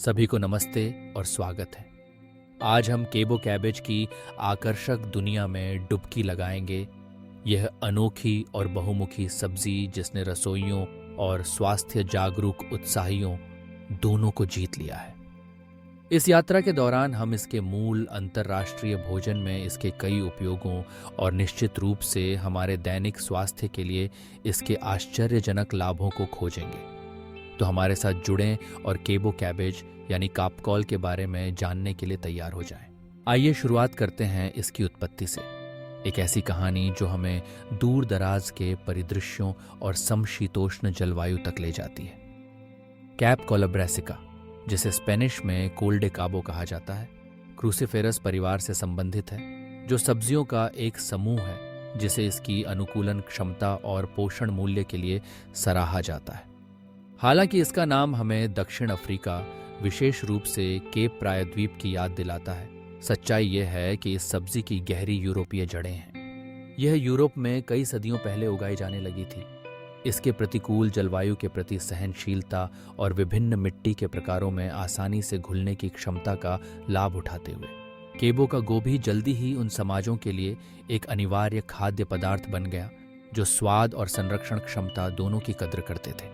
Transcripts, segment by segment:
सभी को नमस्ते और स्वागत है। आज हम केबो कैबेज की आकर्षक दुनिया में डुबकी लगाएंगे। यह अनोखी और बहुमुखी सब्जी जिसने रसोइयों और स्वास्थ्य जागरूक उत्साहियों दोनों को जीत लिया है। इस यात्रा के दौरान हम इसके मूल अंतर्राष्ट्रीय भोजन में इसके कई उपयोगों और निश्चित रूप से हमारे दैनिक स्वास्थ्य के लिए इसके आश्चर्यजनक लाभों को खोजेंगे। तो हमारे साथ जुड़ें और केबो कैबेज यानी कापकॉल के बारे में जानने के लिए तैयार हो जाएं। आइए शुरुआत करते हैं इसकी उत्पत्ति से। एक ऐसी कहानी जो हमें दूर दराज के परिदृश्यों और समशीतोष्ण जलवायु तक ले जाती है। कैप कोलाब्रेसिका, जिसे स्पेनिश में कोल डे काबो कहा जाता है, क्रूसीफेरस परिवार से संबंधित है, जो सब्जियों का एक समूह है जिसे इसकी अनुकूलन क्षमता और पोषण मूल्य के लिए सराहा जाता है। हालांकि इसका नाम हमें दक्षिण अफ्रीका, विशेष रूप से केप प्रायद्वीप की याद दिलाता है। सच्चाई यह है कि इस सब्जी की गहरी यूरोपीय जड़ें हैं। यह यूरोप में कई सदियों पहले उगाई जाने लगी थी। इसके प्रतिकूल जलवायु के प्रति सहनशीलता और विभिन्न मिट्टी के प्रकारों में आसानी से घुलने की क्षमता का लाभ उठाते हुए केबो का गोभी जल्दी ही उन समाजों के लिए एक अनिवार्य खाद्य पदार्थ बन गया जो स्वाद और संरक्षण क्षमता दोनों की कद्र करते थे।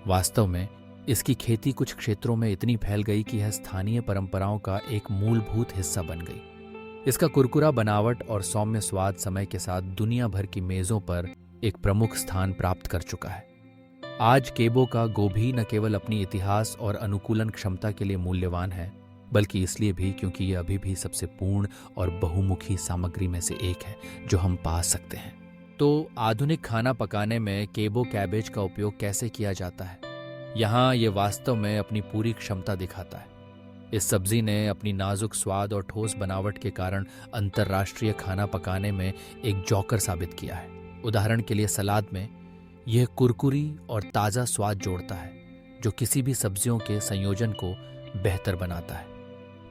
वास्तव में इसकी खेती कुछ क्षेत्रों में इतनी फैल गई कि यह स्थानीय परंपराओं का एक मूलभूत हिस्सा बन गई। इसका कुरकुरा बनावट और सौम्य स्वाद समय के साथ दुनिया भर की मेजों पर एक प्रमुख स्थान प्राप्त कर चुका है। आज केबो का गोभी न केवल अपनी इतिहास और अनुकूलन क्षमता के लिए मूल्यवान है, बल्कि इसलिए भी क्योंकि यह अभी भी सबसे पूर्ण और बहुमुखी सामग्री में से एक है जो हम पा सकते हैं। तो आधुनिक खाना पकाने में केबो कैबेज का उपयोग कैसे किया जाता है? यहाँ ये वास्तव में अपनी पूरी क्षमता दिखाता है। इस सब्जी ने अपनी नाजुक स्वाद और ठोस बनावट के कारण अंतर्राष्ट्रीय खाना पकाने में एक जौकर साबित किया है। उदाहरण के लिए सलाद में यह कुरकुरी और ताज़ा स्वाद जोड़ता है जो किसी भी सब्जियों के संयोजन को बेहतर बनाता है।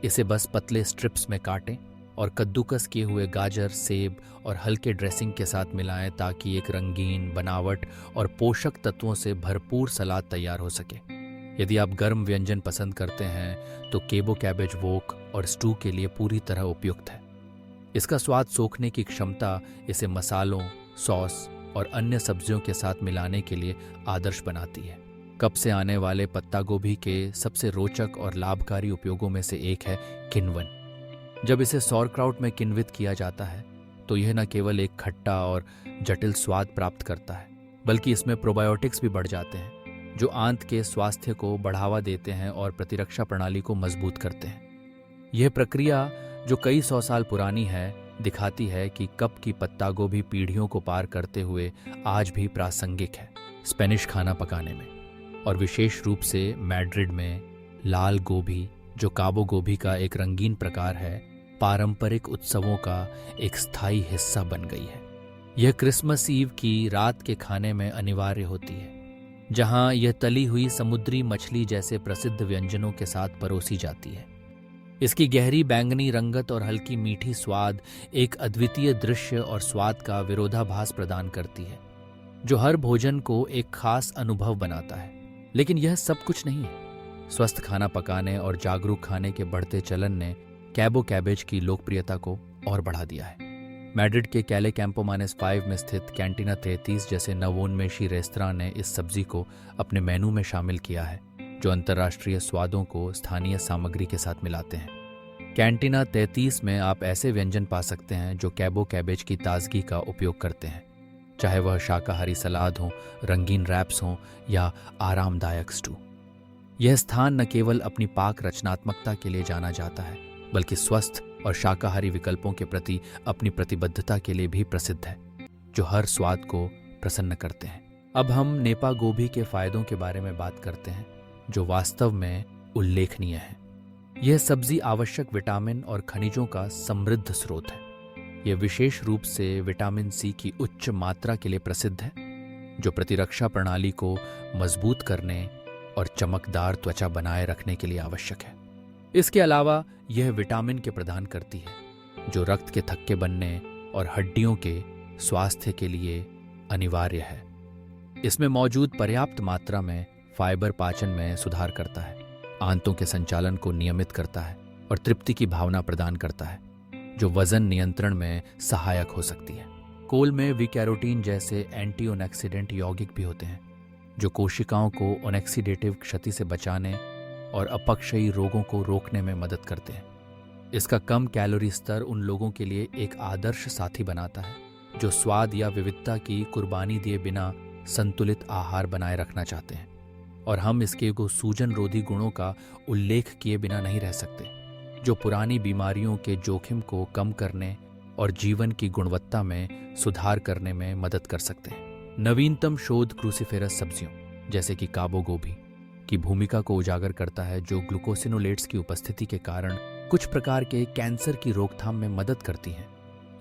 इसे बस पतले स्ट्रिप्स में काटें और कद्दूकस किए हुए गाजर, सेब और हल्के ड्रेसिंग के साथ मिलाएं ताकि एक रंगीन बनावट और पोषक तत्वों से भरपूर सलाद तैयार हो सके। यदि आप गर्म व्यंजन पसंद करते हैं तो केबो कैबेज वोक और स्टू के लिए पूरी तरह उपयुक्त है। इसका स्वाद सोखने की क्षमता इसे मसालों, सॉस और अन्य सब्जियों के साथ मिलाने के लिए आदर्श बनाती है। कप से आने वाले पत्ता गोभी के सबसे रोचक और लाभकारी उपयोगों में से एक है किण्वन। जब इसे सौरक्राउट में किण्वित किया जाता है तो यह न केवल एक खट्टा और जटिल स्वाद प्राप्त करता है, बल्कि इसमें प्रोबायोटिक्स भी बढ़ जाते हैं जो आंत के स्वास्थ्य को बढ़ावा देते हैं और प्रतिरक्षा प्रणाली को मजबूत करते हैं। यह प्रक्रिया, जो कई सौ साल पुरानी है, दिखाती है कि कप की पत्ता गोभी पीढ़ियों को पार करते हुए आज भी प्रासंगिक है स्पेनिश खाना पकाने में। और विशेष रूप से मैड्रिड में लाल गोभी, जो काबो गोभी का एक रंगीन प्रकार है, पारंपरिक उत्सवों का एक स्थायी हिस्सा बन गई है। यह क्रिसमस ईव की रात के खाने में अनिवार्य होती है, जहां यह तली हुई समुद्री मछली जैसे प्रसिद्ध व्यंजनों के साथ परोसी जाती है। इसकी गहरी बैंगनी रंगत और हल्की मीठी स्वाद एक अद्वितीय दृश्य और स्वाद का विरोधाभास प्रदान करती है, जो हर भोजन को एक खास अनुभव बनाता है। लेकिन यह सब कुछ नहीं है। स्वस्थ खाना पकाने और जागरूक खाने के बढ़ते चलन ने केबो कैबेज की लोकप्रियता को और बढ़ा दिया है। मैड्रिड के कैले कैंपो -5 में स्थित कैंटीना 33 जैसे नवोन्मेषी रेस्तरां ने इस सब्जी को अपने मेनू में शामिल किया है, जो अंतर्राष्ट्रीय स्वादों को स्थानीय सामग्री के साथ मिलाते हैं। कैंटीना 33 में आप ऐसे व्यंजन पा सकते हैं जो केबो कैबेज की ताजगी का उपयोग करते हैं, चाहे वह शाकाहारी सलाद हो, रंगीन रैप्स हों या आरामदायक स्टू। यह स्थान न केवल अपनी पाक रचनात्मकता के लिए जाना जाता है, बल्कि स्वस्थ और शाकाहारी विकल्पों के प्रति अपनी प्रतिबद्धता के लिए भी प्रसिद्ध है, जो हर स्वाद को प्रसन्न करते हैं। अब हम नेपा गोभी के फायदों के बारे में बात करते हैं, जो वास्तव में उल्लेखनीय है। यह सब्जी आवश्यक विटामिन और खनिजों का समृद्ध स्रोत है। यह विशेष रूप से विटामिन सी की उच्च मात्रा के लिए प्रसिद्ध है, जो प्रतिरक्षा प्रणाली को मजबूत करने और चमकदार त्वचा बनाए रखने के लिए आवश्यक है। इसके अलावा यह विटामिन के प्रदान करती है, जो रक्त के थक्के बनने और हड्डियों के स्वास्थ्य के लिए अनिवार्य है। इसमें मौजूद पर्याप्त मात्रा में फाइबर पाचन में सुधार करता है। आंतों के संचालन को नियमित करता है और तृप्ति की भावना प्रदान करता है, जो वजन नियंत्रण में सहायक हो सकती है। कोल में विकैरोटीन जैसे एंटी यौगिक भी होते हैं, जो कोशिकाओं को ओनेक्सीडेटिव क्षति से बचाने और अपक्षयी रोगों को रोकने में मदद करते हैं। इसका कम कैलोरी स्तर उन लोगों के लिए एक आदर्श साथी बनाता है जो स्वाद या विविधता की कुर्बानी दिए बिना संतुलित आहार बनाए रखना चाहते हैं। और हम इसके सूजन रोधी गुणों का उल्लेख किए बिना नहीं रह सकते, जो पुरानी बीमारियों के जोखिम को कम करने और जीवन की गुणवत्ता में सुधार करने में मदद कर सकते हैं। नवीनतम शोध क्रूसीफेरस सब्जियों जैसे कि काबो गोभी की भूमिका को उजागर करता है, जो ग्लूकोसिनोलेट्स की उपस्थिति के कारण कुछ प्रकार के कैंसर की रोकथाम में मदद करती हैं।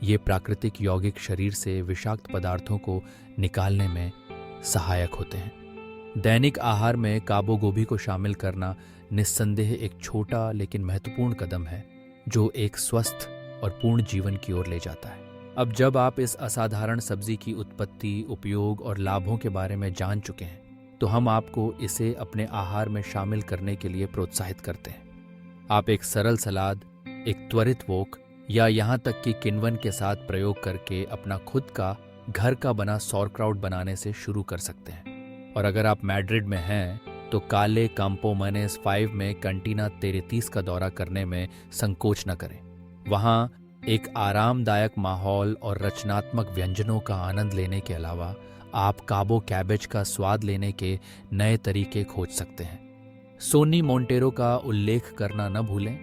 ये प्राकृतिक यौगिक शरीर से विषाक्त पदार्थों को निकालने में सहायक होते हैं। दैनिक आहार में काबो गोभी को शामिल करना निस्संदेह एक छोटा लेकिन महत्वपूर्ण कदम है, जो एक स्वस्थ और पूर्ण जीवन की ओर ले जाता है। अब जब आप इस असाधारण सब्जी की उत्पत्ति, उपयोग और लाभों के बारे में जान चुके हैं, तो हम आपको इसे अपने आहार में शामिल करने के लिए प्रोत्साहित करते हैं। आप एक सरल सलाद, एक त्वरित वोक या यहाँ तक कि किण्वन के साथ प्रयोग करके अपना खुद का घर का बना सौरक्राउट बनाने से शुरू कर सकते हैं। और अगर आप मैड्रिड में हैं तो काले काम्पोमनेस 5 में कैंटीना 33 का दौरा करने में संकोच न करें। वहाँ एक आरामदायक माहौल और रचनात्मक व्यंजनों का आनंद लेने के अलावा आप काबो कैबेज का स्वाद लेने के नए तरीके खोज सकते हैं। सोनी मोंटेरो का उल्लेख करना न भूलें,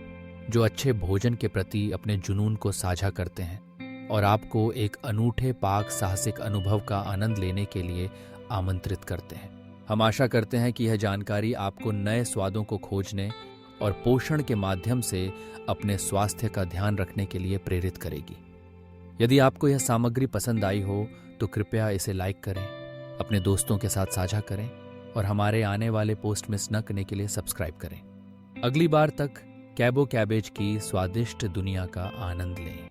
जो अच्छे भोजन के प्रति अपने जुनून को साझा करते हैं और आपको एक अनूठे पाक साहसिक अनुभव का आनंद लेने के लिए आमंत्रित करते हैं। हम आशा करते हैं कि यह जानकारी आपको नए स्वादों को खोजने और पोषण के माध्यम से अपने स्वास्थ्य का ध्यान रखने के लिए प्रेरित करेगी। यदि आपको यह सामग्री पसंद आई हो तो कृपया इसे लाइक करें, अपने दोस्तों के साथ साझा करें और हमारे आने वाले पोस्ट मिस न करने के लिए सब्सक्राइब करें। अगली बार तक कैबो कैबेज की स्वादिष्ट दुनिया का आनंद लें।